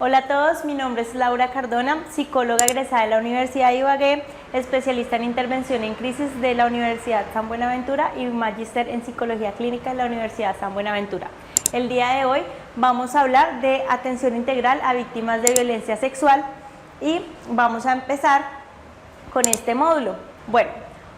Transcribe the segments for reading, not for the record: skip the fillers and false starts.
Hola a todos, mi nombre es Laura Cardona, psicóloga egresada de la Universidad de Ibagué, especialista en intervención en crisis de la Universidad San Buenaventura y magíster en psicología clínica de la Universidad San Buenaventura. El día de hoy vamos a hablar de atención integral a víctimas de violencia sexual y vamos a empezar con este módulo. Bueno,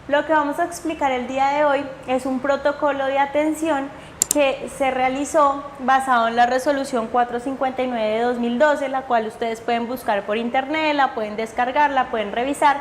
lo que vamos a explicar el día de hoy es un protocolo de atención que se realizó basado en la resolución 459 de 2012, la cual ustedes pueden buscar por internet, la pueden descargar, la pueden revisar.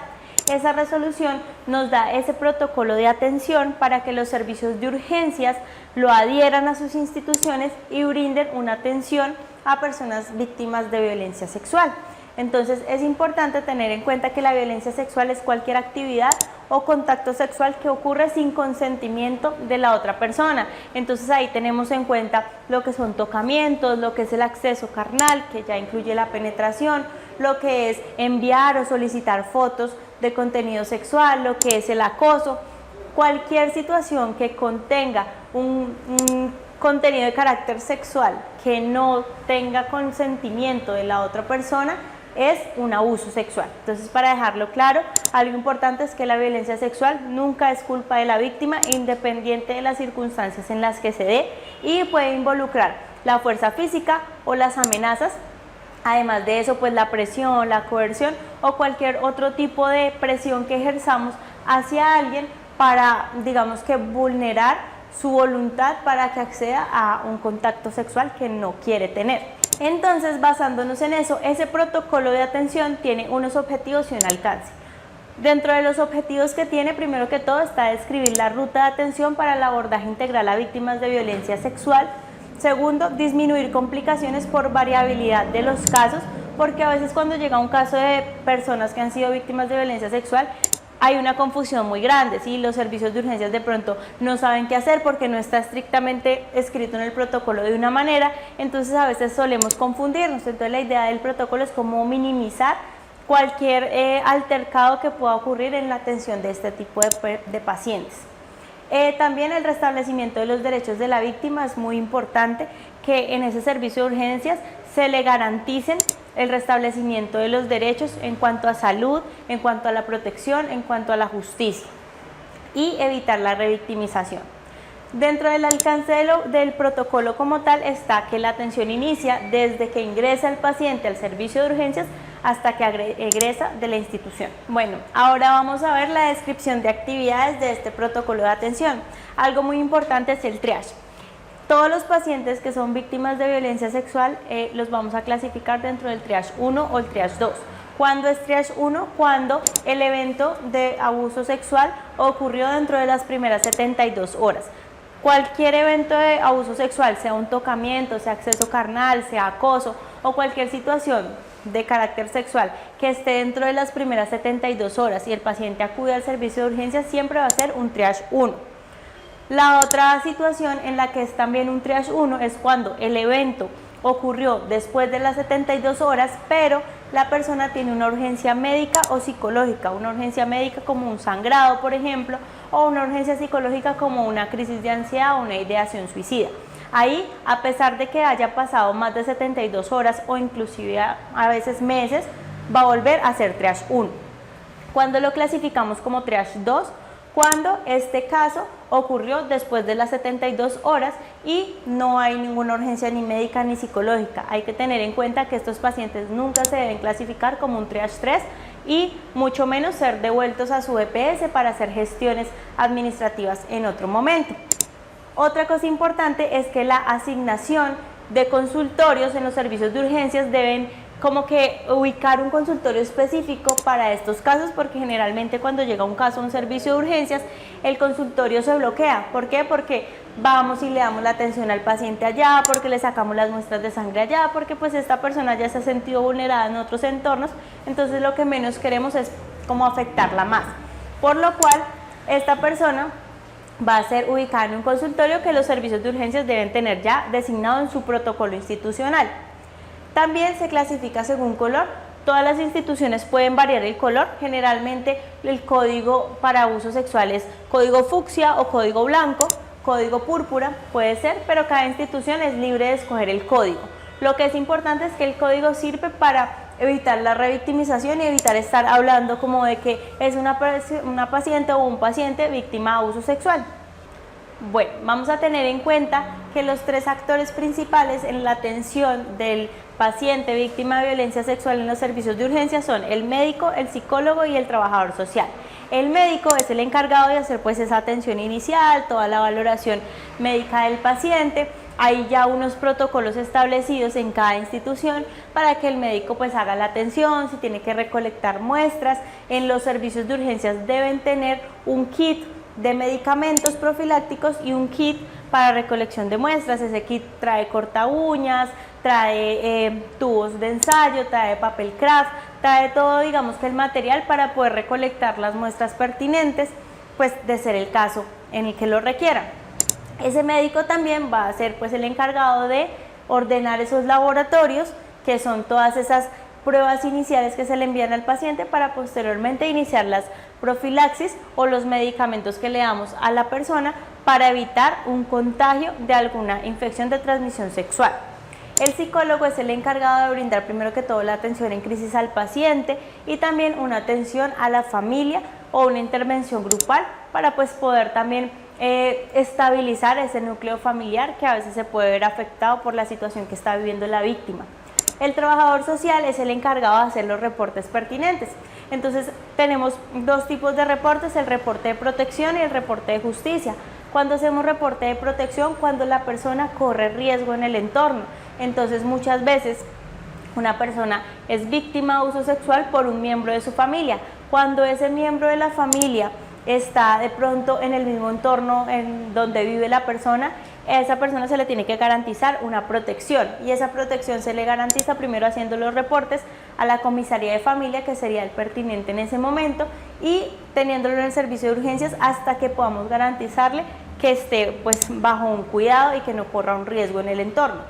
Esa resolución nos da ese protocolo de atención para que los servicios de urgencias lo adhieran a sus instituciones y brinden una atención a personas víctimas de violencia sexual. Entonces es importante tener en cuenta que la violencia sexual es cualquier actividad o contacto sexual que ocurre sin consentimiento de la otra persona. Entonces ahí tenemos en cuenta lo que son tocamientos, lo que es el acceso carnal, que ya incluye la penetración, lo que es enviar o solicitar fotos de contenido sexual, lo que es el acoso. Cualquier situación que contenga un contenido de carácter sexual que no tenga consentimiento de la otra persona es un abuso sexual. Entonces, para dejarlo claro, algo importante es que la violencia sexual nunca es culpa de la víctima, independiente de las circunstancias en las que se dé, y puede involucrar la fuerza física o las amenazas. Además de eso, pues la presión, la coerción o cualquier otro tipo de presión que ejerzamos hacia alguien para, digamos que, vulnerar su voluntad para que acceda a un contacto sexual que no quiere tener. Entonces, basándonos en eso, ese protocolo de atención tiene unos objetivos y un alcance. Dentro de los objetivos que tiene, primero que todo, está describir la ruta de atención para el abordaje integral a víctimas de violencia sexual. Segundo, disminuir complicaciones por variabilidad de los casos, porque a veces cuando llega un caso de personas que han sido víctimas de violencia sexual, hay una confusión muy grande, ¿sí? Los servicios de urgencias de pronto no saben qué hacer porque no está estrictamente escrito en el protocolo de una manera, entonces a veces solemos confundirnos. Entonces la idea del protocolo es cómo minimizar cualquier altercado que pueda ocurrir en la atención de este tipo de pacientes. También el restablecimiento de los derechos de la víctima. Es muy importante que en ese servicio de urgencias se le garanticen el restablecimiento de los derechos en cuanto a salud, en cuanto a la protección, en cuanto a la justicia, y evitar la revictimización. Dentro del alcance del protocolo como tal está que la atención inicia desde que ingresa el paciente al servicio de urgencias hasta que egresa de la institución. Bueno, ahora vamos a ver la descripción de actividades de este protocolo de atención. Algo muy importante es el triage. Todos los pacientes que son víctimas de violencia sexual los vamos a clasificar dentro del triage 1 o el triage 2. ¿Cuándo es triage 1? Cuando el evento de abuso sexual ocurrió dentro de las primeras 72 horas. Cualquier evento de abuso sexual, sea un tocamiento, sea acceso carnal, sea acoso o cualquier situación de carácter sexual que esté dentro de las primeras 72 horas y el paciente acude al servicio de urgencias, siempre va a ser un triage 1. La otra situación en la que es también un triage 1 es cuando el evento ocurrió después de las 72 horas, pero la persona tiene una urgencia médica o psicológica, una urgencia médica como un sangrado, por ejemplo, o una urgencia psicológica como una crisis de ansiedad o una ideación suicida. Ahí, a pesar de que haya pasado más de 72 horas o inclusive a veces meses, va a volver a ser triage 1. Cuando lo clasificamos como triage 2, cuando este caso ocurrió después de las 72 horas y no hay ninguna urgencia ni médica ni psicológica. Hay que tener en cuenta que estos pacientes nunca se deben clasificar como un triage 3 y mucho menos ser devueltos a su EPS para hacer gestiones administrativas en otro momento. Otra cosa importante es que la asignación de consultorios en los servicios de urgencias deben como que ubicar un consultorio específico para estos casos, porque generalmente cuando llega un caso a un servicio de urgencias, el consultorio se bloquea. ¿Por qué? Porque vamos y le damos la atención al paciente allá, porque le sacamos las muestras de sangre allá, porque pues esta persona ya se ha sentido vulnerada en otros entornos, entonces lo que menos queremos es como afectarla más. Por lo cual, esta persona va a ser ubicada en un consultorio que los servicios de urgencias deben tener ya designado en su protocolo institucional. También se clasifica según color. Todas las instituciones pueden variar el color. Generalmente el código para abuso sexual es código fucsia o código blanco, código púrpura puede ser, pero cada institución es libre de escoger el código. Lo que es importante es que el código sirve para evitar la revictimización y evitar estar hablando como de que es una paciente o un paciente víctima de abuso sexual. Bueno, vamos a tener en cuenta que los tres actores principales en la atención del paciente víctima de violencia sexual en los servicios de urgencia son el médico, el psicólogo y el trabajador social. El médico es el encargado de hacer pues esa atención inicial, toda la valoración médica del paciente. Hay ya unos protocolos establecidos en cada institución para que el médico pues haga la atención, si tiene que recolectar muestras. En los servicios de urgencias deben tener un kit de medicamentos profilácticos y un kit para recolección de muestras. Ese kit trae corta uñas, trae tubos de ensayo, trae papel craft, trae todo, digamos que el material para poder recolectar las muestras pertinentes, pues de ser el caso en el que lo requieran. Ese médico también va a ser pues el encargado de ordenar esos laboratorios, que son todas esas pruebas iniciales que se le envían al paciente para posteriormente iniciar las profilaxis o los medicamentos que le damos a la persona para evitar un contagio de alguna infección de transmisión sexual. El psicólogo es el encargado de brindar primero que todo la atención en crisis al paciente y también una atención a la familia o una intervención grupal para pues poder también estabilizar ese núcleo familiar que a veces se puede ver afectado por la situación que está viviendo la víctima. El trabajador social es el encargado de hacer los reportes pertinentes. Entonces tenemos dos tipos de reportes, el reporte de protección y el reporte de justicia. Cuando hacemos reporte de protección, cuando la persona corre riesgo en el entorno. Entonces muchas veces una persona es víctima de abuso sexual por un miembro de su familia. Cuando ese miembro de la familia está de pronto en el mismo entorno en donde vive la persona, a esa persona se le tiene que garantizar una protección, y esa protección se le garantiza primero haciendo los reportes a la comisaría de familia, que sería el pertinente en ese momento, y teniéndolo en el servicio de urgencias hasta que podamos garantizarle que esté pues bajo un cuidado y que no corra un riesgo en el entorno.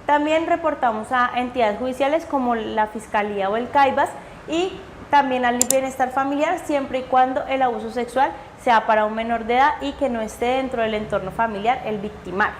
También reportamos a entidades judiciales como la Fiscalía o el CAIBAS, y también al bienestar familiar, siempre y cuando el abuso sexual sea para un menor de edad y que no esté dentro del entorno familiar el victimario.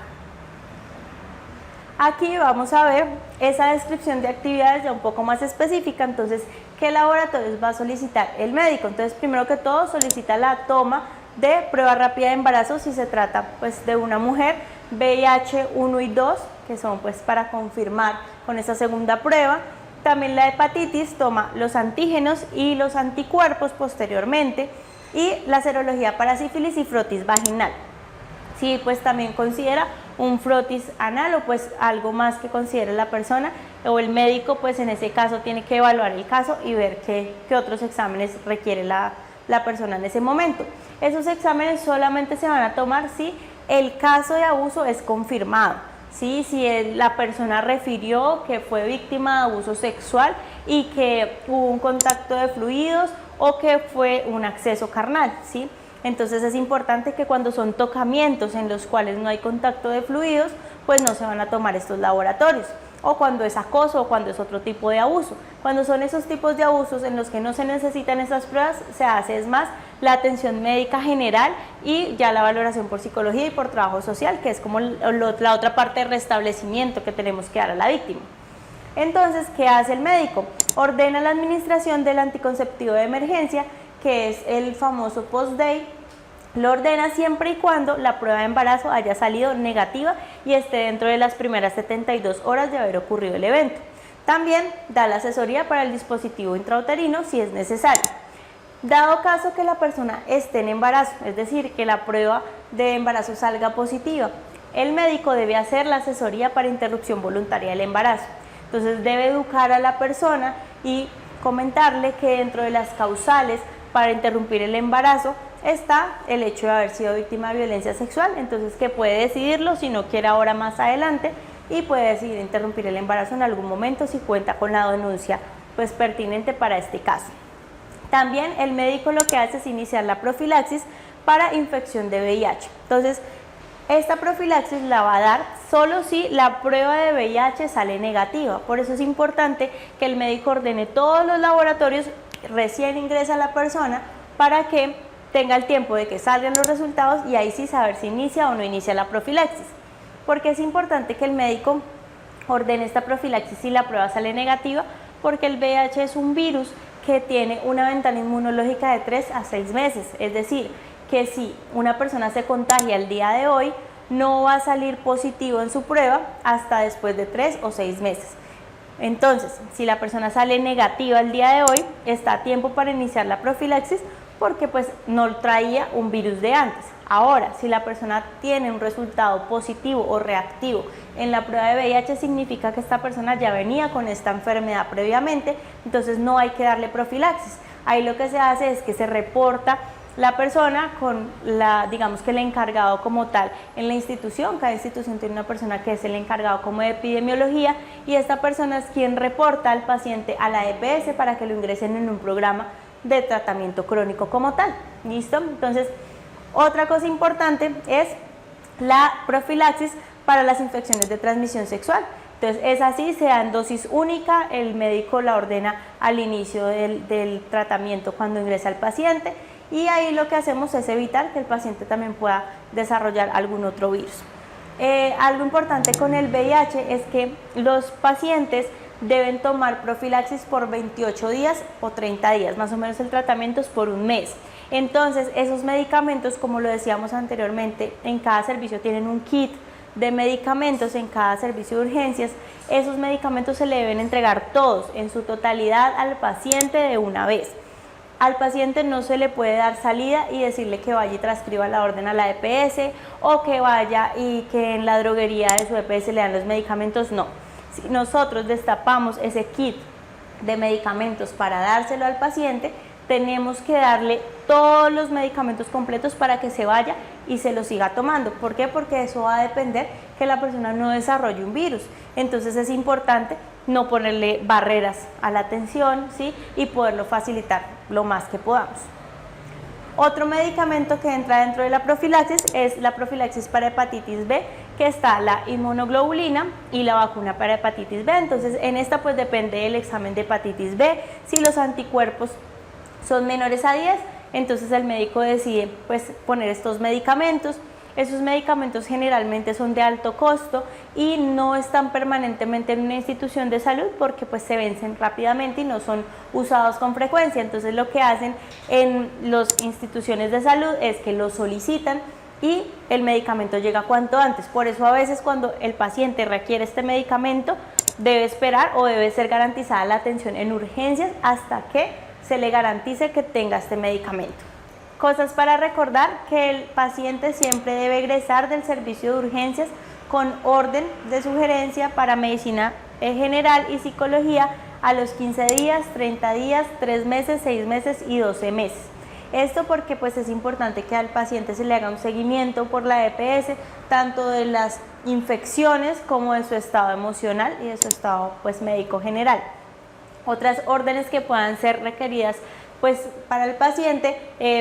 Aquí vamos a ver esa descripción de actividades ya un poco más específica. Entonces, ¿qué laboratorios va a solicitar el médico? Entonces, primero que todo, solicita la toma de prueba rápida de embarazo si se trata pues de una mujer, VIH 1 y 2, que son pues para confirmar con esa segunda prueba. También la hepatitis toma los antígenos y los anticuerpos posteriormente, y la serología para sífilis y frotis vaginal. Si pues también considera un frotis anal o pues algo más que considere la persona o el médico, pues en ese caso tiene que evaluar el caso y ver qué otros exámenes requiere la persona en ese momento. Esos exámenes solamente se van a tomar si el caso de abuso es confirmado. ¿Sí? Si la persona refirió que fue víctima de abuso sexual y que hubo un contacto de fluidos o que fue un acceso carnal, ¿sí? Entonces es importante que cuando son tocamientos en los cuales no hay contacto de fluidos, pues no se van a tomar estos laboratorios, o cuando es acoso o cuando es otro tipo de abuso. Cuando son esos tipos de abusos en los que no se necesitan esas pruebas, se hace es más la atención médica general y ya la valoración por psicología y por trabajo social, que es como la otra parte de restablecimiento que tenemos que dar a la víctima. Entonces, ¿qué hace el médico? Ordena la administración del anticonceptivo de emergencia, que es el famoso post-day. Lo ordena siempre y cuando la prueba de embarazo haya salido negativa y esté dentro de las primeras 72 horas de haber ocurrido el evento. También da la asesoría para el dispositivo intrauterino si es necesario. Dado caso que la persona esté en embarazo, es decir, que la prueba de embarazo salga positiva, el médico debe hacer la asesoría para interrupción voluntaria del embarazo. Entonces debe educar a la persona y comentarle que dentro de las causales para interrumpir el embarazo está el hecho de haber sido víctima de violencia sexual, entonces que puede decidirlo si no quiere ahora más adelante, y puede decidir interrumpir el embarazo en algún momento si cuenta con la denuncia pues pertinente para este caso. También el médico lo que hace es iniciar la profilaxis para infección de VIH. Entonces, esta profilaxis la va a dar solo si la prueba de VIH sale negativa. Por eso es importante que el médico ordene todos los laboratorios recién ingresa la persona para que tenga el tiempo de que salgan los resultados y ahí sí saber si inicia o no inicia la profilaxis. Porque es importante que el médico ordene esta profilaxis si la prueba sale negativa, porque el VIH es un virus que tiene una ventana inmunológica de 3 a 6 meses, es decir, que si una persona se contagia el día de hoy, no va a salir positivo en su prueba hasta después de 3 o 6 meses. Entonces, si la persona sale negativa el día de hoy, está a tiempo para iniciar la profilaxis porque pues no traía un virus de antes. Ahora, si la persona tiene un resultado positivo o reactivo en la prueba de VIH, significa que esta persona ya venía con esta enfermedad previamente, entonces no hay que darle profilaxis. Ahí lo que se hace es que se reporta la persona con digamos que el encargado como tal en la institución. Cada institución tiene una persona que es el encargado como de epidemiología, y esta persona es quien reporta al paciente a la EPS para que lo ingresen en un programa de tratamiento crónico como tal. ¿Listo? Entonces, otra cosa importante es la profilaxis para las infecciones de transmisión sexual. Entonces es así, se da en dosis única, el médico la ordena al inicio del tratamiento cuando ingresa el paciente, y ahí lo que hacemos es evitar que el paciente también pueda desarrollar algún otro virus. Algo importante con el VIH es que los pacientes deben tomar profilaxis por 28 días o 30 días, más o menos el tratamiento es por un mes. Entonces esos medicamentos, como lo decíamos anteriormente, en cada servicio tienen un kit de medicamentos, en cada servicio de urgencias. Esos medicamentos se le deben entregar todos en su totalidad al paciente de una vez. Al paciente no se le puede dar salida y decirle que vaya y transcriba la orden a la EPS, o que vaya y que en la droguería de su EPS le dan los medicamentos. No, si nosotros destapamos ese kit de medicamentos para dárselo al paciente, tenemos que darle todos los medicamentos completos para que se vaya y se los siga tomando. ¿Por qué? Porque eso va a depender que la persona no desarrolle un virus. Entonces es importante no ponerle barreras a la atención, ¿sí? Y poderlo facilitar lo más que podamos. Otro medicamento que entra dentro de la profilaxis es la profilaxis para hepatitis B, que está la inmunoglobulina y la vacuna para hepatitis B. Entonces en esta pues depende del examen de hepatitis B. Si los anticuerpos son menores a 10, entonces el médico decide pues poner estos medicamentos. Esos medicamentos generalmente son de alto costo y no están permanentemente en una institución de salud porque pues se vencen rápidamente y no son usados con frecuencia. Entonces lo que hacen en las instituciones de salud es que lo solicitan y el medicamento llega cuanto antes. Por eso a veces cuando el paciente requiere este medicamento debe esperar o debe ser garantizada la atención en urgencias hasta que se le garantice que tenga este medicamento. Cosas para recordar: que el paciente siempre debe egresar del servicio de urgencias con orden de sugerencia para medicina general y psicología a los 15 días, 30 días, 3 meses, 6 meses y 12 meses. Esto porque pues es importante que al paciente se le haga un seguimiento por la EPS, tanto de las infecciones como de su estado emocional y de su estado pues médico general. Otras órdenes que puedan ser requeridas pues para el paciente,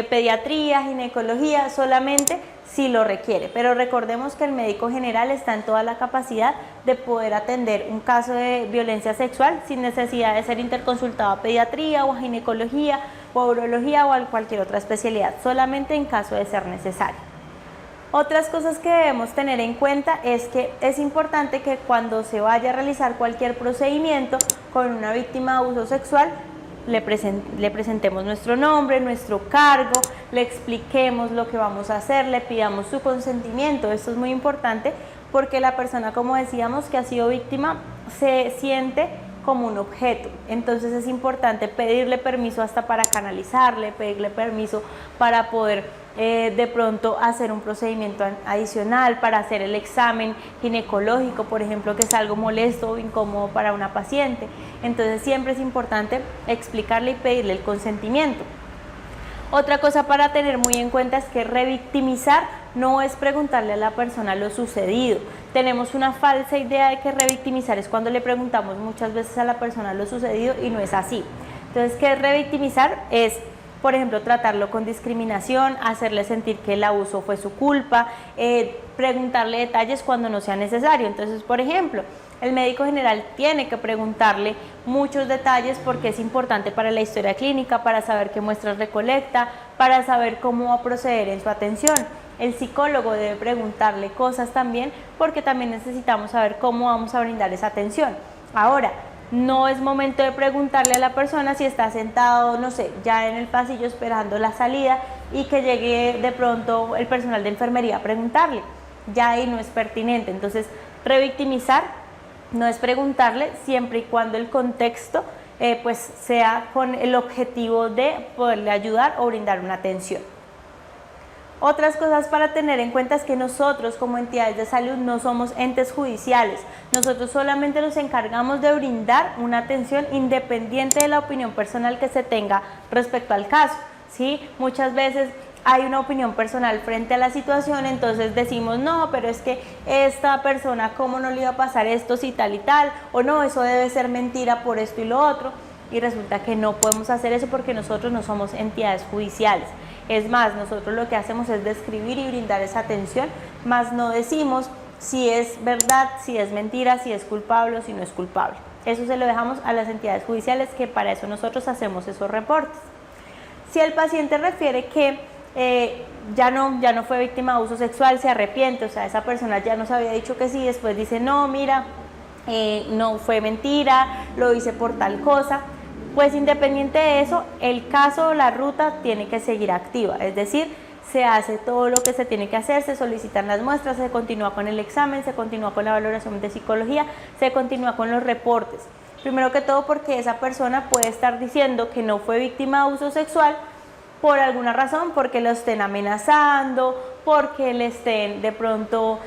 pediatría, ginecología, solamente si lo requiere, pero recordemos que el médico general está en toda la capacidad de poder atender un caso de violencia sexual sin necesidad de ser interconsultado a pediatría o a ginecología o a urología o a cualquier otra especialidad, solamente en caso de ser necesario. Otras cosas que debemos tener en cuenta es que es importante que cuando se vaya a realizar cualquier procedimiento con una víctima de abuso sexual, le presentemos nuestro nombre, nuestro cargo, le expliquemos lo que vamos a hacer, le pidamos su consentimiento. Esto es muy importante porque la persona, como decíamos, que ha sido víctima se siente como un objeto. Entonces es importante pedirle permiso hasta para canalizarle, pedirle permiso para poder de pronto hacer un procedimiento adicional, para hacer el examen ginecológico, por ejemplo, que es algo molesto o incómodo para una paciente. Entonces siempre es importante explicarle y pedirle el consentimiento. Otra cosa para tener muy en cuenta es que revictimizar no es preguntarle a la persona lo sucedido. Tenemos una falsa idea de que revictimizar es cuando le preguntamos muchas veces a la persona lo sucedido, y no es así. Entonces, ¿qué es revictimizar? Es, por ejemplo, tratarlo con discriminación, hacerle sentir que el abuso fue su culpa, preguntarle detalles cuando no sea necesario. Entonces, por ejemplo, el médico general tiene que preguntarle muchos detalles porque es importante para la historia clínica, para saber qué muestras recolecta, para saber cómo va a proceder en su atención. el psicólogo debe preguntarle cosas también, porque también necesitamos saber cómo vamos a brindar esa atención. Ahora, no es momento de preguntarle a la persona si está sentado, no sé, ya en el pasillo esperando la salida y que llegue de pronto el personal de enfermería a preguntarle. Ya ahí no es pertinente. Entonces, revictimizar no es preguntarle, siempre y cuando el contexto pues sea con el objetivo de poderle ayudar o brindar una atención. Otras cosas para tener en cuenta es que nosotros como entidades de salud no somos entes judiciales. Nosotros solamente nos encargamos de brindar una atención independiente de la opinión personal que se tenga respecto al caso, ¿sí? Muchas veces hay una opinión personal frente a la situación, entonces decimos, no, pero es que esta persona, ¿cómo no le iba a pasar esto si tal y tal? O no, eso debe ser mentira por esto y lo otro. Y resulta que no podemos hacer eso porque nosotros no somos entidades judiciales. Es más, nosotros lo que hacemos es describir y brindar esa atención, más no decimos si es verdad, si es mentira, si es culpable o si no es culpable. Eso se lo dejamos a las entidades judiciales, que para eso nosotros hacemos esos reportes. Si el paciente refiere que ya no fue víctima de abuso sexual, se arrepiente, o sea, esa persona ya nos había dicho que sí, después dice, no, mira, no fue mentira, lo hice por tal cosa, pues independiente de eso, el caso o la ruta tiene que seguir activa, es decir, se hace todo lo que se tiene que hacer, se solicitan las muestras, se continúa con el examen, se continúa con la valoración de psicología, se continúa con los reportes. Primero que todo porque esa persona puede estar diciendo que no fue víctima de abuso sexual por alguna razón, porque lo estén amenazando, porque le estén de pronto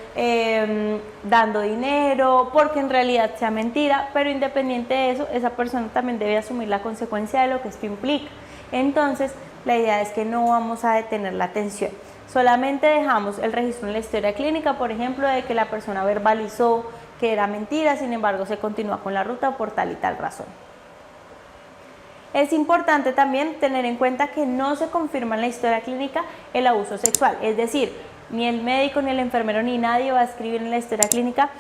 dando dinero, porque en realidad sea mentira, pero independiente de eso, esa persona también debe asumir la consecuencia de lo que esto implica. Entonces, la idea es que no vamos a detener la atención, solamente dejamos el registro en la historia clínica, por ejemplo, de que la persona verbalizó que era mentira, sin embargo se continúa con la ruta por tal y tal razón. Es importante también tener en cuenta que no se confirma en la historia clínica el abuso sexual, es decir, ni el médico, ni el enfermero, ni nadie va a escribir en la historia clínica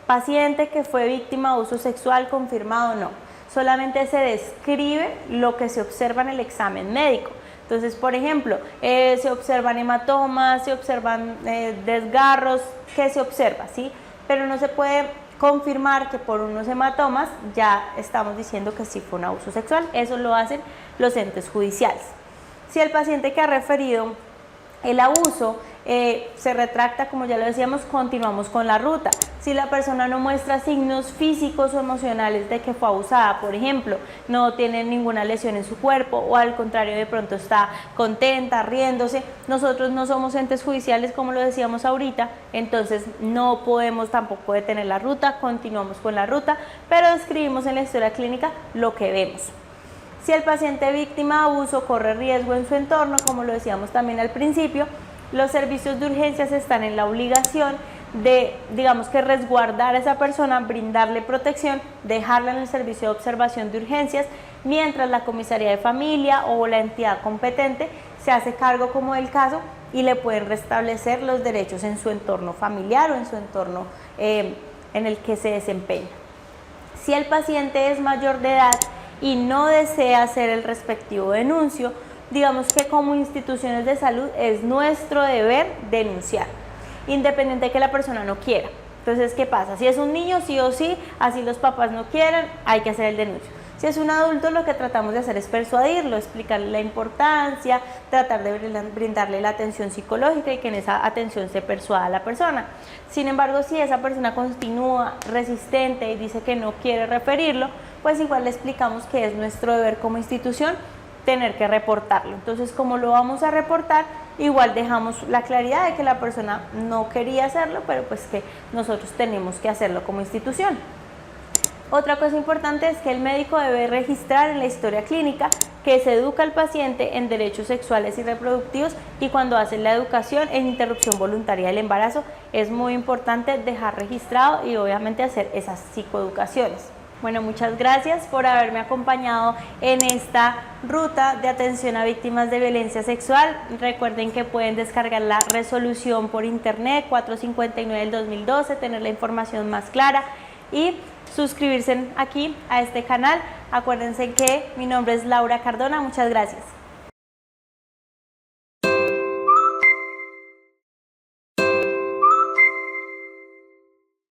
paciente que fue víctima de abuso sexual confirmado, no. Solamente se describe lo que se observa en el examen médico. Entonces, por ejemplo, se observan hematomas, se observan desgarros, ¿qué se observa? ¿Sí? Pero no se puede confirmar que por unos hematomas ya estamos diciendo que sí fue un abuso sexual. Eso lo hacen los entes judiciales. Si el paciente que ha referido el abuso se retracta, como ya lo decíamos, continuamos con la ruta. Si la persona no muestra signos físicos o emocionales de que fue abusada, por ejemplo, no tiene ninguna lesión en su cuerpo o al contrario de pronto está contenta, riéndose, nosotros no somos entes judiciales como lo decíamos ahorita, entonces no podemos tampoco detener la ruta, continuamos con la ruta, pero describimos en la historia clínica lo que vemos. Si el paciente víctima de abuso corre riesgo en su entorno, como lo decíamos también al principio, los servicios de urgencias están en la obligación de, digamos que resguardar a esa persona, brindarle protección, dejarla en el servicio de observación de urgencias, mientras la comisaría de familia o la entidad competente se hace cargo como del caso y le pueden restablecer los derechos en su entorno familiar o en su entorno en el que se desempeña. Si el paciente es mayor de edad y no desea hacer el respectivo denuncio, digamos que como instituciones de salud es nuestro deber denunciar, independiente de que la persona no quiera. Entonces, ¿qué pasa? Si es un niño, sí o sí, así los papás no quieran, hay que hacer el denuncio. Si es un adulto, lo que tratamos de hacer es persuadirlo, explicarle la importancia, tratar de brindarle la atención psicológica y que en esa atención se persuada a la persona. Sin embargo, si esa persona continúa resistente y dice que no quiere referirlo, pues igual le explicamos que es nuestro deber como institución tener que reportarlo. Entonces, como lo vamos a reportar, igual dejamos la claridad de que la persona no quería hacerlo, pero pues que nosotros tenemos que hacerlo como institución. Otra cosa importante es que el médico debe registrar en la historia clínica que se educa al paciente en derechos sexuales y reproductivos, y cuando hace la educación en interrupción voluntaria del embarazo es muy importante dejar registrado y obviamente hacer esas psicoeducaciones. Bueno, muchas gracias por haberme acompañado en esta ruta de atención a víctimas de violencia sexual. Recuerden que pueden descargar la resolución por internet 459 del 2012, tener la información más clara y suscribirse aquí a este canal. Acuérdense que mi nombre es Laura Cardona. Muchas gracias.